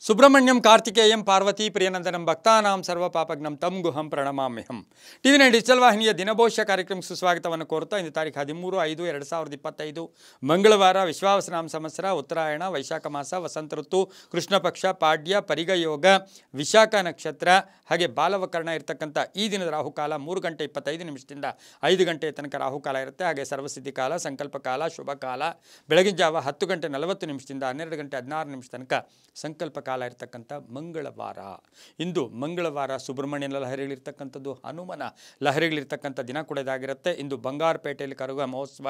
ಸುಬ್ರಹ್ಮಣ್ಯಂ ಕಾರ್ತಿಕೇಯಂ ಪಾರ್ವತಿ ಪ್ರಿಯನಂದನಂ ಭಕ್ತಾನಾಂ ಸರ್ವಪಾಪಗ್ನಂ ತಂ ಗುಹಂ ಪ್ರಣಮಾಮ್ಯಹಂ. ಟಿವಿ9 ಡಿಜಿಟಲ್ ವಾಹಿನಿಯ ದಿನಭವಿಷ್ಯ ಕಾರ್ಯಕ್ರಮಕ್ಕೆ ಸುಸ್ವಾಗತವನ್ನು ಕೋರುತ್ತಾ ಇಂದು ತಾರೀಕು 13/5/2025 ಮಂಗಳವಾರ ವಿಶ್ವಾವಸನಾಮ ಸಂವತ್ಸರ ಉತ್ತರಾಯಣ ವೈಶಾಖ ಮಾಸ ವಸಂತ ಋತು ಕೃಷ್ಣ ಪಕ್ಷ ಪಾಡ್ಯ ಪರಿಗ ಯೋಗ ವಿಶಾಖ ನಕ್ಷತ್ರ ಹಾಗೆ ಬಾಲವಕರ್ಣ ಇರತಕ್ಕಂಥ ಈ ದಿನದ ರಾಹುಕಾಲ 3:25 5 ಗಂಟೆ ತನಕ ರಾಹುಕಾಲ ಇರುತ್ತೆ. ಹಾಗೆ ಸರ್ವಸಿದ್ಧಿ ಕಾಲ, ಸಂಕಲ್ಪ ಕಾಲ, ಶುಭ ಕಾಲ ಬೆಳಗಿನ ಜಾವ 10:40 12:16 ತನಕ ಸಂಕಲ್ಪ ಕಾಲ ಇರತಕ್ಕಂಥ ಮಂಗಳವಾರ. ಇಂದು ಮಂಗಳವಾರ ಸುಬ್ರಹ್ಮಣ್ಯನ ಲಹರಿಗಳಿರ್ತಕ್ಕಂಥದ್ದು, ಹನುಮನ ಲಹರಿಗಳಿರ್ತಕ್ಕಂಥ ದಿನ ಕೂಡ ಇದಾಗಿರುತ್ತೆ. ಇಂದು ಬಂಗಾರಪೇಟೆಯಲ್ಲಿ ಕರಗ ಮಹೋತ್ಸವ,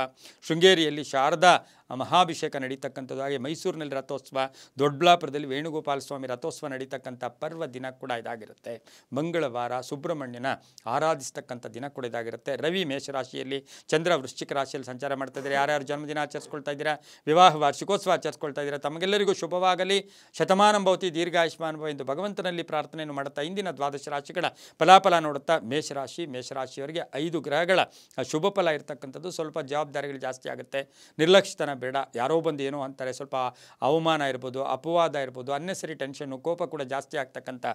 ಶೃಂಗೇರಿಯಲ್ಲಿ ಶಾರದಾ ಮಹಾಭಿಷೇಕ ನಡೀತಕ್ಕಂಥದ್ದು, ಹಾಗೆ ಮೈಸೂರಿನಲ್ಲಿ ರಥೋತ್ಸವ, ದೊಡ್ಡಬಳ್ಳಾಪುರದಲ್ಲಿ ವೇಣುಗೋಪಾಲ ಸ್ವಾಮಿ ರಥೋತ್ಸವ ನಡೀತಕ್ಕಂಥ ಪರ್ವ ದಿನ ಕೂಡ ಇದಾಗಿರುತ್ತೆ. ಮಂಗಳವಾರ ಸುಬ್ರಹ್ಮಣ್ಯನ ಆರಾಧಿಸ್ತಕ್ಕಂಥ ದಿನ ಕೂಡ ಇದಾಗಿರುತ್ತೆ. ರವಿ ಮೇಷರಾಶಿಯಲ್ಲಿ, ಚಂದ್ರ ವೃಶ್ಚಿಕ ರಾಶಿಯಲ್ಲಿ ಸಂಚಾರ ಮಾಡ್ತಾ ಇದ್ದಾರೆ. ಯಾರ್ಯಾರು ಜನ್ಮದಿನ ಆಚರಿಸ್ಕೊಳ್ತಾ ಇದ್ದೀರಾ, ವಿವಾಹ ವಾರ್ಷಿಕೋತ್ಸವ ಆಚರಿಸ್ಕೊಳ್ತಾ ಇದ್ದೀರಾ, ತಮಗೆಲ್ಲರಿಗೂ ಶುಭವಾಗಲಿ, ಶತಮಾನಂ ಭವತಿ, ದೀರ್ಘಾಯುಷ್ಮಾನ್ ಭವ ಎಂದು ಭಗವಂತನಲ್ಲಿ ಪ್ರಾರ್ಥನೆಯನ್ನು ಮಾಡುತ್ತಾ ಇಂದಿನ ದ್ವಾದಶ ರಾಶಿಗಳ ಫಲಾಫಲ ನೋಡುತ್ತಾ ಮೇಷರಾಶಿಯವರಿಗೆ 5 ಗ್ರಹಗಳ ಶುಭ ಫಲ ಇರತಕ್ಕಂಥದ್ದು. ಸ್ವಲ್ಪ ಜವಾಬ್ದಾರಿಗಳು ಜಾಸ್ತಿ ಆಗುತ್ತೆ, ನಿರ್ಲಕ್ಷ್ಯತನ ಬೇಡ. ಯಾರೋ ಬಂದು ಏನೋ ಅಂತಾರೆ, ಸ್ವಲ್ಪ ಅವಮಾನ ಇರ್ಬೋದು, ಅಪವಾದ ಇರ್ಬೋದು, ಅನ್ನೆಸರಿ ಟೆನ್ಷನ್ನು, ಕೋಪ ಕೂಡ ಜಾಸ್ತಿ ಆಗ್ತಕ್ಕಂಥ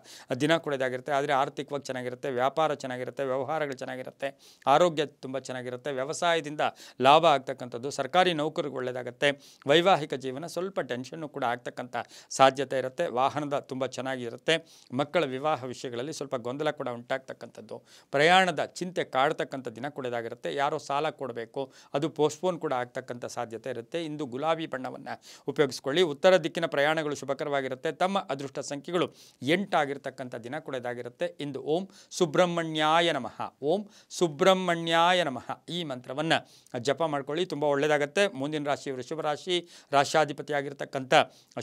ದಿನ ಕೂಡ ಇದಾಗಿರುತ್ತೆ. ಆದರೆ ಆರ್ಥಿಕವಾಗಿ ಚೆನ್ನಾಗಿರುತ್ತೆ, ವ್ಯಾಪಾರ ಚೆನ್ನಾಗಿರುತ್ತೆ, ವ್ಯವಹಾರಗಳು ಚೆನ್ನಾಗಿರುತ್ತೆ, ಆರೋಗ್ಯ ತುಂಬ ಚೆನ್ನಾಗಿರುತ್ತೆ, ವ್ಯವಸಾಯದಿಂದ ಲಾಭ ಆಗ್ತಕ್ಕಂಥದ್ದು, ಸರ್ಕಾರಿ ನೌಕರಿಗೆ ಒಳ್ಳೆಯದಾಗುತ್ತೆ, ವೈವಾಹಿಕ ಜೀವನ ಸ್ವಲ್ಪ ಟೆನ್ಷನ್ನು ಕೂಡ ಆಗ್ತಕ್ಕಂಥ ಸಾಧ್ಯತೆ ಇರುತ್ತೆ, ವಾಹನದ ತುಂಬ ಚೆನ್ನಾಗಿರುತ್ತೆ, ಮಕ್ಕಳ ವಿವಾಹ ವಿಷಯಗಳಲ್ಲಿ ಸ್ವಲ್ಪ ಗೊಂದಲ ಕೂಡ ಉಂಟಾಗ್ತಕ್ಕಂಥದ್ದು, ಪ್ರಯಾಣದ ಚಿಂತೆ ಕಾಡ್ತಕ್ಕಂಥ ದಿನ ಕೂಡ ಇದಾಗಿರುತ್ತೆ. ಯಾರೋ ಸಾಲ ಕೊಡಬೇಕು, ಅದು ಪೋಸ್ಟ್ಪೋನ್ ಕೂಡ ಆಗ್ತಕ್ಕಂಥ ಸಾಧ್ಯತೆ ಇರುತ್ತೆ. ಇಂದು ಗುಲಾಬಿ ಬಣ್ಣವನ್ನು ಉಪಯೋಗಿಸ್ಕೊಳ್ಳಿ. ಉತ್ತರ ದಿಕ್ಕಿನ ಪ್ರಯಾಣಗಳು ಶುಭಕರವಾಗಿರುತ್ತೆ. ತಮ್ಮ ಅದೃಷ್ಟ ಸಂಖ್ಯೆಗಳು 8 ಆಗಿರ್ತಕ್ಕಂಥ ದಿನ ಕೂಡ ಇದಾಗಿರುತ್ತೆ. ಇಂದು ಓಂ ಸುಬ್ರಹ್ಮಣ್ಯಾಯ ನಮಃ, ಓಂ ಸುಬ್ರಹ್ಮಣ್ಯಾಯ ನಮಃ ಈ ಮಂತ್ರವನ್ನು ಜಪ ಮಾಡ್ಕೊಳ್ಳಿ, ತುಂಬ ಒಳ್ಳೆಯದಾಗುತ್ತೆ. ಮುಂದಿನ ರಾಶಿ ವೃಷಭ ರಾಶಿ, ರಾಶ್ಯಾಧಿಪತಿಯಾಗಿರ್ತಕ್ಕಂಥ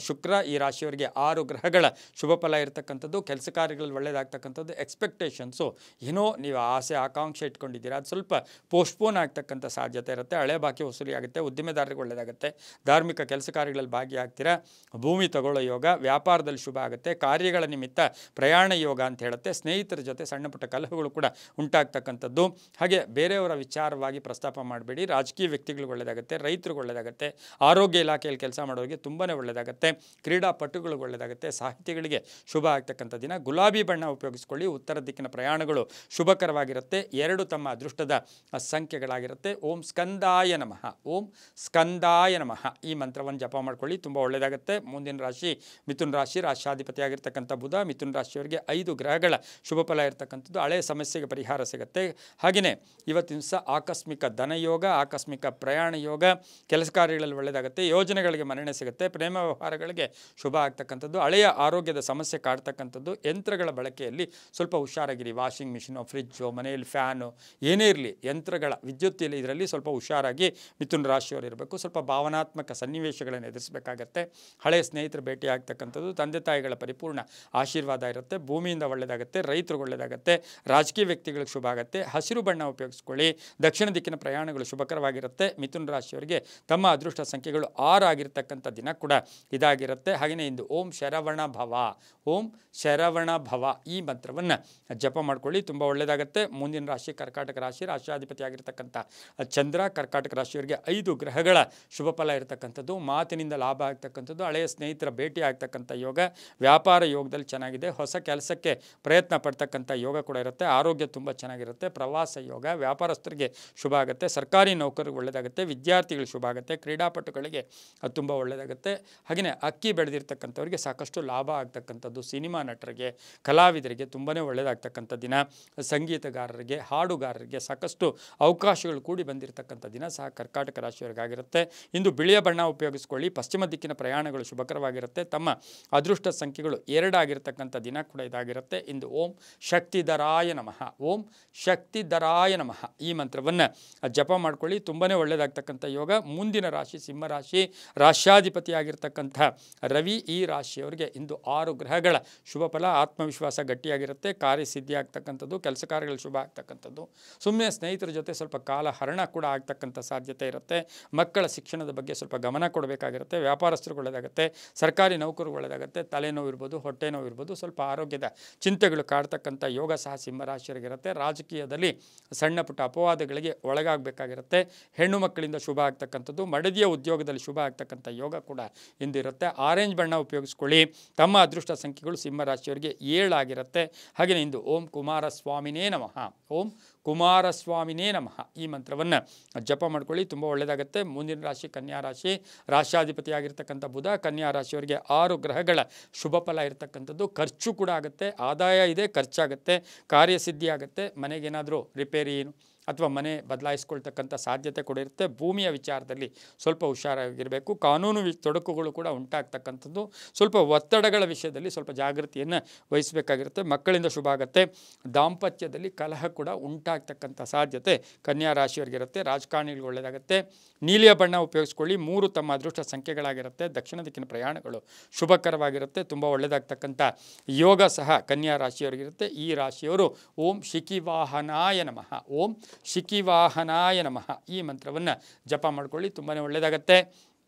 ಶುಕ್ರ. ಈ ರಾಶಿಯವರಿಗೆ 6 ಗ್ರಹಗಳ ಶುಭ ಫಲ ಇರತಕ್ಕಂಥದ್ದು. ಕೆಲಸ ಕಾರ್ಯಗಳಲ್ಲಿ ಒಳ್ಳೆಯದಾಗ್ತಕ್ಕಂಥದ್ದು. ಎಕ್ಸ್ಪೆಕ್ಟೇಷನ್ಸು ಏನೋ ನೀವು ಆಸೆ ಆಕಾಂಕ್ಷೆ ಇಟ್ಕೊಂಡಿದ್ದೀರಾ, ಅದು ಸ್ವಲ್ಪ ಪೋಸ್ಟ್ಪೋನ್ ಆಗ್ತಕ್ಕಂಥ ಸಾಧ್ಯತೆ ಇರುತ್ತೆ. ಹಳೆ ಬಾಕಿ ವಸೂಲಿ ಆಗುತ್ತೆ, ಉದ್ದಿಮೆದಾರರಿಗೆ ಒಳ್ಳೆಯದಾಗುತ್ತೆ, ಧಾರ್ಮಿಕ ಕೆಲಸ ಕಾರ್ಯಗಳಲ್ಲಿ ಭಾಗಿಯಾಗ್ತೀರಾ, ಭೂಮಿ ತಗೊಳ್ಳೋ ಯೋಗ, ವ್ಯಾಪಾರದಲ್ಲಿ ಶುಭ ಆಗುತ್ತೆ, ಕಾರ್ಯಗಳ ನಿಮಿತ್ತ ಪ್ರಯಾಣ ಯೋಗ ಅಂತ ಹೇಳುತ್ತೆ. ಸ್ನೇಹಿತರ ಜೊತೆ ಸಣ್ಣ ಪುಟ್ಟ ಕಲಹಗಳು ಕೂಡ ಉಂಟಾಗ್ತಕ್ಕಂಥದ್ದು. ಹಾಗೆ ಬೇರೆಯವರ ವಿಚಾರವಾಗಿ ಪ್ರಸ್ತಾಪ ಮಾಡಬೇಡಿ. ರಾಜಕೀಯ ವ್ಯಕ್ತಿಗಳಿಗೆ ಒಳ್ಳೆಯದಾಗುತ್ತೆ, ರೈತರಿಗೆ ಒಳ್ಳೆಯದಾಗುತ್ತೆ, ಆರೋಗ್ಯ ಇಲಾಖೆಯಲ್ಲಿ ಕೆಲಸ ಮಾಡೋರಿಗೆ ತುಂಬಾ ಒಳ್ಳೆಯದಾಗುತ್ತೆ, ಕ್ರೀಡಾಪಟುಗಳಿಗೆ ಒಳ್ಳೆಯದಾಗುತ್ತೆ, ಸಾಹಿತಿಗಳಿಗೆ ಶುಭ ಆಗ್ತಕ್ಕಂಥ ದಿನ. ಗುಲಾಬಿ ಬಣ್ಣ ಉಪಯೋಗಿಸ್ಕೊಳ್ಳಿ. ಉತ್ತರ ದಿಕ್ಕಿನ ಪ್ರಯಾಣಗಳು ಶುಭಕರವಾಗಿರುತ್ತೆ. 2 ತಮ್ಮ ಅದೃಷ್ಟದ ಸಂಖ್ಯೆಗಳಾಗಿರುತ್ತೆ. ಓಂ ಸ್ಕಂದಾಯ ನಮಃ, ಓಂ ಸ್ಕಂದಾಯ ನಮಃ ಈ ಮಂತ್ರವನ್ನು ಜಪ ಮಾಡ್ಕೊಳ್ಳಿ, ತುಂಬ ಒಳ್ಳೆಯದಾಗುತ್ತೆ. ಮುಂದಿನ ರಾಶಿ ಮಿಥುನ ರಾಶಿ, ರಾಶ್ಯಾಧಿಪತಿಯಾಗಿರ್ತಕ್ಕಂಥ ಬುಧ. ಮಿಥುನ ರಾಶಿಯವರಿಗೆ 5 ಗ್ರಹಗಳ ಶುಭ ಫಲ ಇರತಕ್ಕಂಥದ್ದು. ಹಳೆಯ ಸಮಸ್ಯೆಗೆ ಪರಿಹಾರ ಸಿಗುತ್ತೆ. ಹಾಗೆಯೇ ಇವತ್ತಿನ ದಿವಸ ಆಕಸ್ಮಿಕ ಧನಯೋಗ, ಆಕಸ್ಮಿಕ ಪ್ರಯಾಣ ಯೋಗ, ಕೆಲಸ ಕಾರ್ಯಗಳಲ್ಲಿ ಒಳ್ಳೆಯದಾಗುತ್ತೆ, ಯೋಜನೆಗಳಿಗೆ ಮನ್ನಣೆ ಸಿಗುತ್ತೆ, ಪ್ರೇಮ ವ್ಯವಹಾರಗಳಿಗೆ ಶುಭ ಆಗ್ತಕ್ಕಂಥದ್ದು. ಹಳೆಯ ಆರೋಗ್ಯದ ಸಮಸ್ಯೆ ಕಾಡ್ತಕ್ಕಂಥದ್ದು. ಯಂತ್ರಗಳ ಬಳಕೆಯಲ್ಲಿ ಸ್ವಲ್ಪ ಹುಷಾರಾಗಿರಿ. ವಾಷಿಂಗ್ ಮಿಷಿನು, ಫ್ರಿಜ್ಜು, ಮನೆಯಲ್ಲಿ ಫ್ಯಾನು ಏನೇ ಇರಲಿ, ಯಂತ್ರಗಳ ವಿದ್ಯುತ್ತಿಯಲ್ಲಿ ಇದರಲ್ಲಿ ಸ್ವಲ್ಪ ಹುಷಾರಾಗಿ ಮಿಥುನ ರಾಶಿಯವರು ಇರಬೇಕು. ಸ್ವಲ್ಪ ಭಾವನಾತ್ಮಕ ಸನ್ನಿವೇಶಗಳನ್ನು ಎದುರಿಸಬೇಕಾಗತ್ತೆ. ಹಳೆಯ ಸ್ನೇಹಿತರು ಭೇಟಿ ಆಗ್ತಕ್ಕಂಥದ್ದು. ತಂದೆ ತಾಯಿಗಳ ಪರಿಪೂರ್ಣ ಆಶೀರ್ವಾದ ಇರುತ್ತೆ. ಭೂಮಿಯಿಂದ ಒಳ್ಳೆಯದಾಗುತ್ತೆ, ರೈತರಿಗೆ ಒಳ್ಳೆಯದಾಗುತ್ತೆ, ರಾಜಕೀಯ ವ್ಯಕ್ತಿಗಳಿಗೆ ಶುಭ ಆಗುತ್ತೆ. ಹಸಿರು ಬಣ್ಣ ಉಪಯೋಗಿಸ್ಕೊಳ್ಳಿ. ದಕ್ಷಿಣ ದಿಕ್ಕಿನ ಪ್ರಯಾಣಗಳು ಶುಭಕರವಾಗಿರುತ್ತೆ. ಮಿಥುನ ರಾಶಿಯವರಿಗೆ ತಮ್ಮ ಅದೃಷ್ಟ ಸಂಖ್ಯೆಗಳು 6 ಆಗಿರ್ತಕ್ಕಂಥ ದಿನ ಕೂಡ ಇದಾಗಿರುತ್ತೆ. ಹಾಗೆಯೇ ಇಂದು ಓಂ ಶರವಣ ಭವ, ಓಂ ಶರವಣ ಭವ ಈ ಮಂತ್ರವನ್ನು ಜಪ ಮಾಡ್ಕೊಳ್ಳಿ, ತುಂಬ ಒಳ್ಳೆಯದಾಗುತ್ತೆ. ಮುಂದಿನ ರಾಶಿ ಕರ್ಕಾಟಕ ರಾಶಿ, ರಾಶ್ಯಾಧಿಪತಿಯಾಗಿರ್ತಕ್ಕಂಥ ಚಂದ್ರ. ಕರ್ಕಾಟಕ ರಾಶಿಯವರಿಗೆ 5 ಗ್ರಹಗಳ ಶುಭ ಫಲ ಇರತಕ್ಕಂಥದ್ದು. ಮಾತಿನಿಂದ ಲಾಭ ಆಗ್ತಕ್ಕಂಥದ್ದು, ಹಳೆಯ ಸ್ನೇಹಿತರ ಭೇಟಿ ಆಗ್ತಕ್ಕಂಥ ಯೋಗ, ವ್ಯಾಪಾರ ಯೋಗದಲ್ಲಿ ಚೆನ್ನಾಗಿದೆ, ಹೊಸ ಕೆಲಸಕ್ಕೆ ಪ್ರಯತ್ನ ಪಡ್ತಕ್ಕಂಥ ಯೋಗ ಕೂಡ ಇರುತ್ತೆ, ಆರೋಗ್ಯ ತುಂಬ ಚೆನ್ನಾಗಿರುತ್ತೆ, ಪ್ರವಾಸ ಯೋಗ, ವ್ಯಾಪಾರಸ್ಥರಿಗೆ ಶುಭ ಆಗುತ್ತೆ, ಸರ್ಕಾರಿ ನೌಕರಿಗೆ ಒಳ್ಳೆಯದಾಗುತ್ತೆ, ವಿದ್ಯಾರ್ಥಿಗಳಿಗೆ ಶುಭ ಆಗುತ್ತೆ, ಕ್ರೀಡಾಪಟುಗಳಿಗೆ ಅದು ತುಂಬ ಒಳ್ಳೆಯದಾಗುತ್ತೆ. ಹಾಗೆಯೇ ಅಕ್ಕಿ ಬೆಳೆದಿರ್ತಕ್ಕಂಥವ್ರಿಗೆ ಸಾಕಷ್ಟು ಲಾಭ ಆಗ್ತಕ್ಕಂಥದ್ದು, ಸಿನಿಮಾ ನಟರಿಗೆ, ಕಲಾವಿದರಿಗೆ ತುಂಬಾ ಒಳ್ಳೆಯದಾಗ್ತಕ್ಕಂಥ ದಿನ, ಸಂಗೀತಗಾರರಿಗೆ, ಹಾಡುಗಾರರಿಗೆ ಸಾಕಷ್ಟು ಅವಕಾಶಗಳು ಕೂಡಿ ಬಂದಿರತಕ್ಕಂಥ ದಿನ ಸಹ ಕರ್ಕಾಟಕ ರಾಶಿಯವರಿಗಾಗಿರುತ್ತೆ. ಇಂದು ಬಿಳಿಯ ಬಣ್ಣ ಉಪಯೋಗಿಸ್ಕೊಳ್ಳಿ. ಪಶ್ಚಿಮ ದಿಕ್ಕಿನ ಪ್ರಯಾಣಗಳು ಶುಭಕರವಾಗಿರುತ್ತೆ. ತಮ್ಮ ಅದೃಷ್ಟ ಸಂಖ್ಯೆಗಳು 2 ಆಗಿರ್ತಕ್ಕಂಥ ದಿನ ಕೂಡ ಇದಾಗಿರುತ್ತೆ. ಇಂದು ಓಂ ಶಕ್ತಿಧರಾಯ ನಮಃ, ಓಂ ಶಕ್ತಿಧರಾಯ ನಮಃ ಈ ಮಂತ್ರವನ್ನು ಜಪ ಮಾಡ್ಕೊಳ್ಳಿ, ತುಂಬಾ ಒಳ್ಳೆಯದಾಗ್ತಕ್ಕಂಥ ಯೋಗ. ಮುಂದಿನ ರಾಶಿ ಸಿಂಹರಾಶಿ, ರಾಶ್ಯಾಧಿಪತಿಯಾಗಿರ್ತಕ್ಕಂಥ ರವಿ. ಈ ರಾಶಿಯವರಿಗೆ ಇಂದು 6 ಗ್ರಹಗಳ ಶುಭ ಫಲ. ಆತ್ಮವಿಶ್ವಾಸ ಗಟ್ಟಿಯಾಗಿರುತ್ತೆ, ಕಾರ್ಯಸಿದ್ಧಿ ಆಗ್ತಕ್ಕಂಥದ್ದು, ಕೆಲಸ ಕಾರ್ಯಗಳು ಶುಭ ಆಗ್ತಕ್ಕಂಥದ್ದು. ಸುಮ್ಮನೆ ಸ್ನೇಹಿತರ ಜೊತೆ ಸ್ವಲ್ಪ ಕಾಲ ಹರಣ ಕೂಡ ಆಗ್ತಕ್ಕಂಥ ಸಾಧ್ಯತೆ ಇರುತ್ತೆ. ಮಕ್ಕಳ ಶಿಕ್ಷಣದ ಬಗ್ಗೆ ಸ್ವಲ್ಪ ಗಮನ ಕೊಡಬೇಕಾಗಿರುತ್ತೆ. ವ್ಯಾಪಾರಸ್ಥರಿಗೆ ಒಳ್ಳೆಯದಾಗುತ್ತೆ, ಸರ್ಕಾರಿ ನೌಕರಿಗೆ ಒಳ್ಳೆಯದಾಗುತ್ತೆ, ತಲೆನೋವು ಇರ್ಬೋದು, ಹೊಟ್ಟೆ ನೋವು ಇರ್ಬೋದು, ಸ್ವಲ್ಪ ಆರೋಗ್ಯದ ಚಿಂತೆಗಳು ಕಾಡ್ತಕ್ಕಂಥ ಯೋಗ ಸಹ ಸಿಂಹರಾಶಿಯರಿಗಿರುತ್ತೆ. ರಾಜಕೀಯದಲ್ಲಿ ಸಣ್ಣ ಪುಟ್ಟ ಅಪವಾದಗಳಿಗೆ ಒಳಗಾಗಬೇಕಾಗಿರುತ್ತೆ. ಹೆಣ್ಣು ಮಕ್ಕಳಿಂದ ಶುಭ ಆಗ್ತಕ್ಕಂಥದ್ದು, ಮಡದಿಯ ಉದ್ಯೋಗದಲ್ಲಿ ಶುಭ ಆಗ್ತಕ್ಕಂಥ ಯೋಗ ಕೂಡ ಇಂದಿರುತ್ತೆ. ಆರೆಂಜ್ ಬಣ್ಣ ಉಪಯೋಗಿಸ್ಕೊಳ್ಳಿ. ಮಾಡ್ಕೊಳ್ಳಿ. ತಮ್ಮ ಅದೃಷ್ಟ ಸಂಖ್ಯೆಗಳು ಸಿಂಹ ರಾಶಿಯವರಿಗೆ 7 ಆಗಿರುತ್ತೆ. ಹಾಗೆಯೇ ಇಂದು ಓಂ ಕುಮಾರಸ್ವಾಮಿನೇ ನಮಃ, ಓಂ ಕುಮಾರಸ್ವಾಮಿನೇ ನಮಃ ಈ ಮಂತ್ರವನ್ನು ಜಪ ಮಾಡ್ಕೊಳ್ಳಿ, ತುಂಬ ಒಳ್ಳೆಯದಾಗುತ್ತೆ. ಮುಂದಿನ ರಾಶಿ ಕನ್ಯಾ ರಾಶಿ, ರಾಷ್ಟ್ರಾಧಿಪತಿಯಾಗಿರ್ತಕ್ಕಂಥ ಬುಧ. ಕನ್ಯಾ ರಾಶಿಯವರಿಗೆ 6 ಗ್ರಹಗಳ ಶುಭ ಫಲ ಇರತಕ್ಕಂಥದ್ದು. ಖರ್ಚು ಕೂಡ ಆಗುತ್ತೆ, ಆದಾಯ ಇದೆ, ಖರ್ಚಾಗುತ್ತೆ, ಕಾರ್ಯಸಿದ್ಧಿ ಆಗುತ್ತೆ. ಮನೆಗೇನಾದರೂ ರಿಪೇರಿ ಅಥವಾ ಮನೆ ಬದಲಾಯಿಸ್ಕೊಳ್ತಕ್ಕಂಥ ಸಾಧ್ಯತೆ ಕೂಡ ಇರುತ್ತೆ. ಭೂಮಿಯ ವಿಚಾರದಲ್ಲಿ ಸ್ವಲ್ಪ ಹುಷಾರಾಗಿರಬೇಕು. ಕಾನೂನು ತೊಡಕುಗಳು ಕೂಡ ಉಂಟಾಗ್ತಕ್ಕಂಥದ್ದು. ಸ್ವಲ್ಪ ಒತ್ತಡಗಳ ವಿಷಯದಲ್ಲಿ ಸ್ವಲ್ಪ ಜಾಗೃತಿಯನ್ನು ವಹಿಸಬೇಕಾಗಿರುತ್ತೆ. ಮಕ್ಕಳಿಂದ ಶುಭ ಆಗುತ್ತೆ. ದಾಂಪತ್ಯದಲ್ಲಿ ಕಲಹ ಕೂಡ ಉಂಟಾಗ್ತಕ್ಕಂಥ ಸಾಧ್ಯತೆ ಕನ್ಯಾ ರಾಶಿಯವರಿಗಿರುತ್ತೆ. ರಾಜಕಾರಣಿಗಳು ಒಳ್ಳೆಯದಾಗುತ್ತೆ. ನೀಲಿಯ ಬಣ್ಣ ಉಪಯೋಗಿಸ್ಕೊಳ್ಳಿ. 3 ತಮ್ಮ ಅದೃಷ್ಟ ಸಂಖ್ಯೆಗಳಾಗಿರುತ್ತೆ. ದಕ್ಷಿಣ ದಿಕ್ಕಿನ ಪ್ರಯಾಣಗಳು ಶುಭಕರವಾಗಿರುತ್ತೆ. ತುಂಬ ಒಳ್ಳೆಯದಾಗ್ತಕ್ಕಂಥ ಯೋಗ ಸಹ ಕನ್ಯಾ ರಾಶಿಯವರಿಗಿರುತ್ತೆ. ಈ ರಾಶಿಯವರು ಓಂ ಶಿಖಿವಾಹನಾಯ ನಮಃ, ಓಂ ಶಿಖಿವಾಹನಾಯ ನಮಃ ಈ ಮಂತ್ರವನ್ನು ಜಪ ಮಾಡ್ಕೊಳ್ಳಿ, ತುಂಬಾ ಒಳ್ಳೆಯದಾಗತ್ತೆ.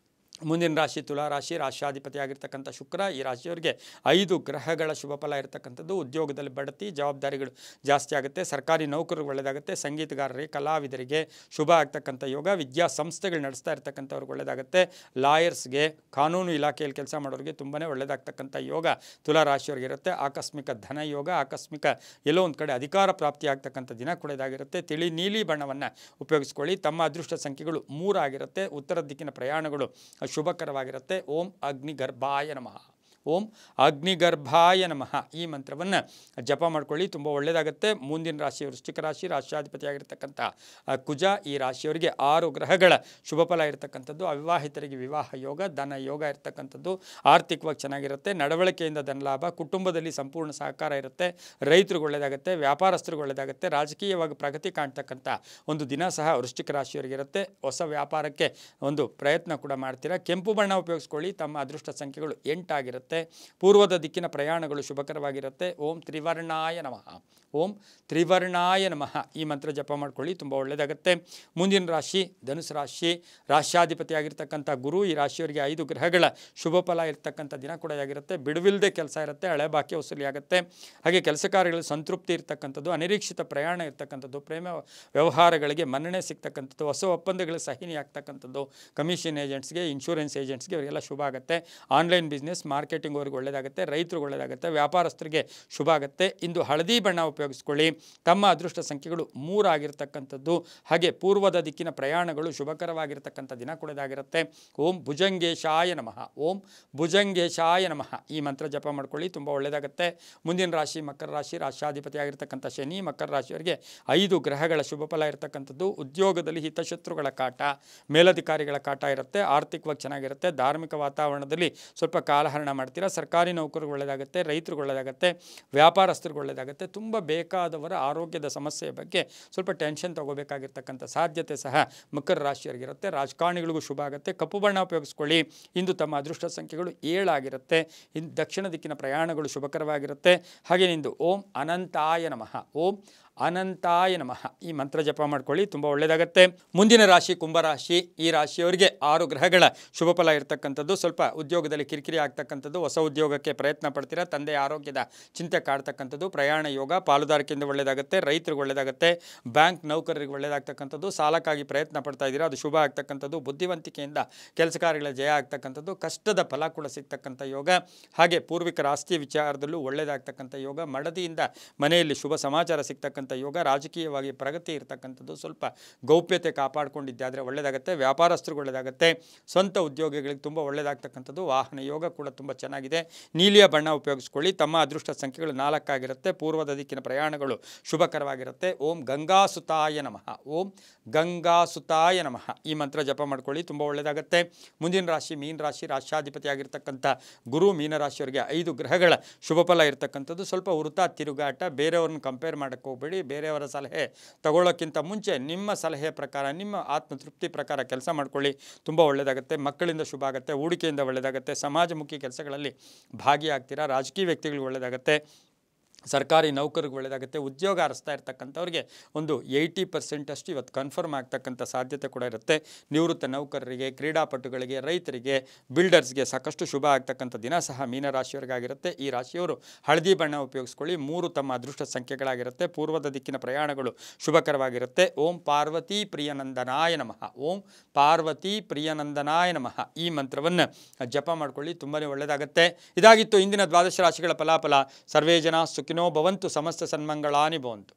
ಮುಂದಿನ ರಾಶಿ ತುಲಾ ರಾಶಿ, ರಾಷ್ಟ್ರಾಧಿಪತಿ ಆಗಿರ್ತಕ್ಕಂಥ ಶುಕ್ರ. ಈ ರಾಶಿಯವರಿಗೆ 5 ಗ್ರಹಗಳ ಶುಭ ಫಲ ಇರತಕ್ಕಂಥದ್ದು. ಉದ್ಯೋಗದಲ್ಲಿ ಬಡ್ತಿ, ಜವಾಬ್ದಾರಿಗಳು ಜಾಸ್ತಿ ಆಗುತ್ತೆ. ಸರ್ಕಾರಿ ನೌಕರರಿಗೆ ಒಳ್ಳೆಯದಾಗುತ್ತೆ. ಸಂಗೀತಗಾರರಿಗೆ, ಕಲಾವಿದರಿಗೆ ಶುಭ ಆಗ್ತಕ್ಕಂಥ ಯೋಗ. ವಿದ್ಯಾಸಂಸ್ಥೆಗಳು ನಡೆಸ್ತಾ ಇರ್ತಕ್ಕಂಥವ್ರಿಗೆ ಒಳ್ಳೆಯದಾಗುತ್ತೆ. ಲಾಯರ್ಸ್ಗೆ, ಕಾನೂನು ಇಲಾಖೆಯಲ್ಲಿ ಕೆಲಸ ಮಾಡೋರಿಗೆ ತುಂಬಾ ಒಳ್ಳೆಯದಾಗ್ತಕ್ಕಂಥ ಯೋಗ ತುಲಾ ರಾಶಿಯವರಿಗೆ ಇರುತ್ತೆ. ಆಕಸ್ಮಿಕ ಧನ ಯೋಗ, ಆಕಸ್ಮಿಕ ಎಲ್ಲೋ ಒಂದು ಕಡೆ ಅಧಿಕಾರ ಪ್ರಾಪ್ತಿ ಆಗ್ತಕ್ಕಂಥ ದಿನ ಕೂಡ ಇದಾಗಿರುತ್ತೆ. ತಿಳಿ ನೀಲಿ ಬಣ್ಣವನ್ನು ಉಪಯೋಗಿಸ್ಕೊಳ್ಳಿ. ತಮ್ಮ ಅದೃಷ್ಟ ಸಂಖ್ಯೆಗಳು 3 ಆಗಿರುತ್ತೆ. ಉತ್ತರ ದಿಕ್ಕಿನ ಪ್ರಯಾಣಗಳು ಶುಭಕರವಾಗಿರುತ್ತೆ. ಓಂ ಅಗ್ನಿಗರ್ಭಾಯ ನಮಃ, ಓಂ ಅಗ್ನಿಗರ್ಭಾಯ ನಮಃ ಈ ಮಂತ್ರವನ್ನು ಜಪ ಮಾಡ್ಕೊಳ್ಳಿ, ತುಂಬ ಒಳ್ಳೆಯದಾಗುತ್ತೆ. ಮುಂದಿನ ರಾಶಿ ವೃಶ್ಚಿಕ ರಾಶಿ, ರಾಷ್ಟ್ರಾಧಿಪತಿಯಾಗಿರ್ತಕ್ಕಂಥ ಕುಜ. ಈ ರಾಶಿಯವರಿಗೆ 6 ಗ್ರಹಗಳ ಶುಭ ಫಲ ಇರತಕ್ಕಂಥದ್ದು. ಅವಿವಾಹಿತರಿಗೆ ವಿವಾಹ ಯೋಗ, ಧನ ಯೋಗ ಇರತಕ್ಕಂಥದ್ದು. ಆರ್ಥಿಕವಾಗಿ ಚೆನ್ನಾಗಿರುತ್ತೆ. ನಡವಳಿಕೆಯಿಂದ ಧನಲಾಭ, ಕುಟುಂಬದಲ್ಲಿ ಸಂಪೂರ್ಣ ಸಹಕಾರ ಇರುತ್ತೆ. ರೈತರಿಗೆ ಒಳ್ಳೆಯದಾಗುತ್ತೆ, ವ್ಯಾಪಾರಸ್ಥರಿಗೆ ಒಳ್ಳೆಯದಾಗುತ್ತೆ. ರಾಜಕೀಯವಾಗಿ ಪ್ರಗತಿ ಕಾಣ್ತಕ್ಕಂಥ ಒಂದು ದಿನ ಸಹ ವೃಶ್ಚಿಕ ರಾಶಿಯವರಿಗಿರುತ್ತೆ. ಹೊಸ ವ್ಯಾಪಾರಕ್ಕೆ ಒಂದು ಪ್ರಯತ್ನ ಕೂಡ ಮಾಡ್ತೀರಾ. ಕೆಂಪು ಬಣ್ಣ ಉಪಯೋಗಿಸ್ಕೊಳ್ಳಿ. ತಮ್ಮ ಅದೃಷ್ಟ ಸಂಖ್ಯೆಗಳು 8 ಆಗಿರುತ್ತೆ. ಪೂರ್ವದ ದಿಕ್ಕಿನ ಪ್ರಯಾಣಗಳು ಶುಭಕರವಾಗಿರುತ್ತೆ. ಓಂ ತ್ರಿವರ್ಣಾಯ ನಮಃ, ಓಂ ತ್ರಿವರ್ಣಾಯ ನಮಃ ಈ ಮಂತ್ರ ಜಪ ಮಾಡ್ಕೊಳ್ಳಿ, ತುಂಬ ಒಳ್ಳೆಯದಾಗುತ್ತೆ. ಮುಂದಿನ ರಾಶಿ ಧನುಸು ರಾಶಿ, ರಾಷ್ಟ್ರಾಧಿಪತಿಯಾಗಿರ್ತಕ್ಕಂಥ ಗುರು. ಈ ರಾಶಿಯವರಿಗೆ 5 ಗ್ರಹಗಳ ಶುಭ ಫಲ ಇರ್ತಕ್ಕಂಥ ದಿನ ಕೂಡ ಆಗಿರುತ್ತೆ. ಬಿಡುವಿಲ್ಲದೆ ಕೆಲಸ ಇರುತ್ತೆ. ಹಳೆ ಬಾಕಿ ವಸೂಲಿ ಆಗುತ್ತೆ. ಹಾಗೆ ಕೆಲಸ ಕಾರ್ಯಗಳಲ್ಲಿ ಸಂತೃಪ್ತಿ ಇರ್ತಕ್ಕಂಥದ್ದು. ಅನಿರೀಕ್ಷಿತ ಪ್ರಯಾಣ ಇರ್ತಕ್ಕಂಥದ್ದು. ಪ್ರೇಮ ವ್ಯವಹಾರಗಳಿಗೆ ಮನ್ನಣೆ ಸಿಗ್ತಕ್ಕಂಥದ್ದು. ಹೊಸ ಒಪ್ಪಂದಗಳಿಗೆ ಸಹಿನಿ ಆಗ್ತಕ್ಕಂಥದ್ದು. ಕಮಿಷನ್ ಏಜೆಂಟ್ಸ್ಗೆ, ಇನ್ಶೂರೆನ್ಸ್ ಏಜೆಂಟ್ಸ್ಗೆ ಇವರಿಗೆಲ್ಲ ಶುಭ ಆಗುತ್ತೆ. ಆನ್ಲೈನ್ ಬಿಸ್ನೆಸ್, ಮಾರ್ಕೆಟಿಂಗ್ ಅವ್ರಿಗೆ ಒಳ್ಳೆಯದಾಗುತ್ತೆ. ರೈತರಿಗೆ ಒಳ್ಳೆಯದಾಗುತ್ತೆ. ವ್ಯಾಪಾರಸ್ಥರಿಗೆ ಶುಭ ಆಗುತ್ತೆ. ಇಂದು ಹಳದಿ ಬಣ್ಣ ಉಪಯೋಗಿಸ್ಕೊಳ್ಳಿ. ತಮ್ಮ ಅದೃಷ್ಟ ಸಂಖ್ಯೆಗಳು 3 ಆಗಿರ್ತಕ್ಕಂಥದ್ದು. ಹಾಗೆ ಪೂರ್ವದ ದಿಕ್ಕಿನ ಪ್ರಯಾಣಗಳು ಶುಭಕರವಾಗಿರ್ತಕ್ಕಂಥ ದಿನ ಕೂಡ ಇದಾಗಿರುತ್ತೆ. ಓಂ ಭುಜಂಗೇಶಾಯ ನಮಃ, ಓಂ ಭುಜಂಗೇಶಾಯ ನಮಃ ಈ ಮಂತ್ರ ಜಪ ಮಾಡ್ಕೊಳ್ಳಿ, ತುಂಬ ಒಳ್ಳೆಯದಾಗುತ್ತೆ. ಮುಂದಿನ ರಾಶಿ ಮಕರ ರಾಶಿ, ರಾಷ್ಟ್ರಾಧಿಪತಿ ಆಗಿರ್ತಕ್ಕಂಥ ಶನಿ. ಮಕರ ರಾಶಿಯವರಿಗೆ 5 ಗ್ರಹಗಳ ಶುಭ ಫಲ ಇರತಕ್ಕಂಥದ್ದು. ಉದ್ಯೋಗದಲ್ಲಿ ಹಿತಶತ್ರುಗಳ ಕಾಟ, ಮೇಲಧಿಕಾರಿಗಳ ಕಾಟ ಇರುತ್ತೆ. ಆರ್ಥಿಕವಾಗಿ ಚೆನ್ನಾಗಿರುತ್ತೆ. ಧಾರ್ಮಿಕ ವಾತಾವರಣದಲ್ಲಿ ಸ್ವಲ್ಪ ಕಾಲಹರಣ ಮಾಡ್ತೀರಾ. ಸರ್ಕಾರಿ ನೌಕರಿಗೆ ಒಳ್ಳೆಯದಾಗುತ್ತೆ. ರೈತರಿಗೆ ಒಳ್ಳೆಯದಾಗುತ್ತೆ. ವ್ಯಾಪಾರಸ್ಥರಿಗೆ ಒಳ್ಳೆಯದಾಗುತ್ತೆ. ತುಂಬ ಬೇಕಾದವರ ಆರೋಗ್ಯದ ಸಮಸ್ಯೆಯ ಬಗ್ಗೆ ಸ್ವಲ್ಪ ಟೆನ್ಷನ್ ತಗೋಬೇಕಾಗಿರ್ತಕ್ಕಂಥ ಸಾಧ್ಯತೆ ಸಹ ಮಕರ ರಾಶಿಯವರಿಗಿರುತ್ತೆ. ರಾಜಕಾರಣಿಗಳಿಗೂ ಶುಭ ಆಗುತ್ತೆ. ಕಪ್ಪು ಬಣ್ಣ ಉಪಯೋಗಿಸ್ಕೊಳ್ಳಿ. ಇಂದು ತಮ್ಮ ಅದೃಷ್ಟ ಸಂಖ್ಯೆಗಳು 7 ಆಗಿರುತ್ತೆ. ಇಂದು ದಕ್ಷಿಣ ದಿಕ್ಕಿನ ಪ್ರಯಾಣಗಳು ಶುಭಕರವಾಗಿರುತ್ತೆ. ಹಾಗೆ ಇಂದು ಓಂ ಅನಂತಾಯ ನಮಃ, ಓಂ ಅನಂತಾಯ ನಮಃ ಈ ಮಂತ್ರ ಜಪ ಮಾಡ್ಕೊಳ್ಳಿ, ತುಂಬ ಒಳ್ಳೆಯದಾಗುತ್ತೆ. ಮುಂದಿನ ರಾಶಿ ಕುಂಭರಾಶಿ. ಈ ರಾಶಿಯವರಿಗೆ 6 ಗ್ರಹಗಳ ಶುಭ ಫಲ ಇರತಕ್ಕಂಥದ್ದು. ಸ್ವಲ್ಪ ಉದ್ಯೋಗದಲ್ಲಿ ಕಿರಿಕಿರಿ ಆಗ್ತಕ್ಕಂಥದ್ದು. ಹೊಸ ಉದ್ಯೋಗಕ್ಕೆ ಪ್ರಯತ್ನ ಪಡ್ತೀರಾ. ತಂದೆಯ ಆರೋಗ್ಯದ ಚಿಂತೆ ಕಾಡ್ತಕ್ಕಂಥದ್ದು. ಪ್ರಯಾಣ ಯೋಗ, ಪಾಲುದಾರಿಕೆಯಿಂದ ಒಳ್ಳೆಯದಾಗುತ್ತೆ. ರೈತರಿಗೆ ಒಳ್ಳೆಯದಾಗುತ್ತೆ. ಬ್ಯಾಂಕ್ ನೌಕರರಿಗೆ ಒಳ್ಳೆಯದಾಗ್ತಕ್ಕಂಥದ್ದು. ಸಾಲಕ್ಕಾಗಿ ಪ್ರಯತ್ನ ಪಡ್ತಾ ಇದ್ದೀರಾ, ಅದು ಶುಭ ಆಗ್ತಕ್ಕಂಥದ್ದು. ಬುದ್ಧಿವಂತಿಕೆಯಿಂದ ಕೆಲಸ ಕಾರ್ಯಗಳ ಜಯ ಆಗ್ತಕ್ಕಂಥದ್ದು. ಕಷ್ಟದ ಫಲ ಕೂಡ ಸಿಗ್ತಕ್ಕಂಥ ಯೋಗ. ಹಾಗೆ ಪೂರ್ವಿಕರ ಆಸ್ತಿ ವಿಚಾರದಲ್ಲೂ ಒಳ್ಳೆಯದಾಗ್ತಕ್ಕಂಥ ಯೋಗ. ಮಡದಿಯಿಂದ ಮನೆಯಲ್ಲಿ ಶುಭ ಸಮಾಚಾರ ಸಿಗ್ತಕ್ಕಂಥ ಯೋಗ. ರಾಜಕೀಯವಾಗಿ ಪ್ರಗತಿ ಇರತಕ್ಕಂಥದ್ದು. ಸ್ವಲ್ಪ ಗೌಪ್ಯತೆ ಕಾಪಾಡಿಕೊಂಡಿದ್ದಾದರೆ ಒಳ್ಳೆಯದಾಗುತ್ತೆ. ವ್ಯಾಪಾರಸ್ಥರಿಗೆ ಒಳ್ಳೆಯದಾಗುತ್ತೆ. ಸ್ವಂತ ಉದ್ಯೋಗಿಗಳಿಗೆ ತುಂಬ ಒಳ್ಳೆಯದಾಗ್ತಕ್ಕಂಥದ್ದು. ವಾಹನ ಯೋಗ ಕೂಡ ತುಂಬ ಚೆನ್ನಾಗಿದೆ. ನೀಲಿಯ ಬಣ್ಣ ಉಪಯೋಗಿಸ್ಕೊಳ್ಳಿ. ತಮ್ಮ ಅದೃಷ್ಟ ಸಂಖ್ಯೆಗಳು 4 ಆಗಿರುತ್ತೆ. ಪೂರ್ವದ ದಿಕ್ಕಿನ ಪ್ರಯಾಣಗಳು ಶುಭಕರವಾಗಿರುತ್ತೆ. ಓಂ ಗಂಗಾಸುತಾಯ ನಮಃ, ಓಂ ಗಂಗಾಸುತಾಯ ನಮಃ ಈ ಮಂತ್ರ ಜಪ ಮಾಡ್ಕೊಳ್ಳಿ, ತುಂಬ ಒಳ್ಳೆಯದಾಗುತ್ತೆ. ಮುಂದಿನ ರಾಶಿ ಮೀನ ರಾಶಿ, ರಾಷ್ಟ್ರಾಧಿಪತಿ ಆಗಿರ್ತಕ್ಕಂಥ ಗುರು. ಮೀನರಾಶಿಯವರಿಗೆ 5 ಗ್ರಹಗಳ ಶುಭ ಫಲ ಇರತಕ್ಕಂಥದ್ದು. ಸ್ವಲ್ಪ ಹುರುತಾ ತಿರುಗಾಟ, ಬೇರೆಯವ್ರನ್ನ ಕಂಪೇರ್ ಮಾಡೋಕ್ಕೆ ಹೋಗಬೇಡಿ. ಬೇರೆಯವರ ಸಲಹೆ ತಗೊಳ್ಳೋಕ್ಕಿಂತ ಮುಂಚೆ ನಿಮ್ಮ ಸಲಹೆ ಪ್ರಕಾರ, ನಿಮ್ಮ ಆತ್ಮತೃಪ್ತಿ ಪ್ರಕಾರ ಕೆಲಸ ಮಾಡ್ಕೊಳ್ಳಿ, ತುಂಬ ಒಳ್ಳೆಯದಾಗುತ್ತೆ. ಮಕ್ಕಳಿಂದ ಶುಭ ಆಗುತ್ತೆ. ಹೂಡಿಕೆಯಿಂದ ಒಳ್ಳೆಯದಾಗುತ್ತೆ. ಸಮಾಜಮುಖಿ ಕೆಲಸಗಳಲ್ಲಿ ಭಾಗಿಯಾಗ್ತೀರಾ. ರಾಜಕೀಯ ವ್ಯಕ್ತಿಗಳಿಗೆ ಒಳ್ಳೆಯದಾಗುತ್ತೆ. ಸರ್ಕಾರಿ ನೌಕರಿಗೆ ಒಳ್ಳೆಯದಾಗುತ್ತೆ. ಉದ್ಯೋಗ ಅರಸ್ತಾ ಇರ್ತಕ್ಕಂಥವ್ರಿಗೆ ಒಂದು 80% ಅಷ್ಟು ಇವತ್ತು ಕನ್ಫರ್ಮ್ ಆಗ್ತಕ್ಕಂಥ ಸಾಧ್ಯತೆ ಕೂಡ ಇರುತ್ತೆ. ನಿವೃತ್ತ ನೌಕರರಿಗೆ, ಕ್ರೀಡಾಪಟುಗಳಿಗೆ, ರೈತರಿಗೆ, ಬಿಲ್ಡರ್ಸ್ಗೆ ಸಾಕಷ್ಟು ಶುಭ ಆಗ್ತಕ್ಕಂಥ ದಿನ ಸಹ ಮೀನರಾಶಿಯವರಿಗಾಗಿರುತ್ತೆ. ಈ ರಾಶಿಯವರು ಹಳದಿ ಬಣ್ಣ ಉಪಯೋಗಿಸ್ಕೊಳ್ಳಿ. 3 ತಮ್ಮ ಅದೃಷ್ಟ ಸಂಖ್ಯೆಗಳಾಗಿರುತ್ತೆ. ಪೂರ್ವದ ದಿಕ್ಕಿನ ಪ್ರಯಾಣಗಳು ಶುಭಕರವಾಗಿರುತ್ತೆ. ಓಂ ಪಾರ್ವತಿ ಪ್ರಿಯನಂದನಾಯ ನಮಃ. ಓಂ ಪಾರ್ವತಿ ಪ್ರಿಯನಂದನಾಯ ನಮಃ ಈ ಮಂತ್ರವನ್ನು ಜಪ ಮಾಡ್ಕೊಳ್ಳಿ, ತುಂಬಾ ಒಳ್ಳೆಯದಾಗುತ್ತೆ. ಇದಾಗಿತ್ತು ಇಂದಿನ ದ್ವಾದಶ ರಾಶಿಗಳ ಫಲಾಫಲ. ಸರ್ವೇ ಜನ ಸುಖಿನೋ ಭವಂತು, ಸಮಸ್ತ ಸನ್ಮಂಗಳಾನಿ ಭವಂತು.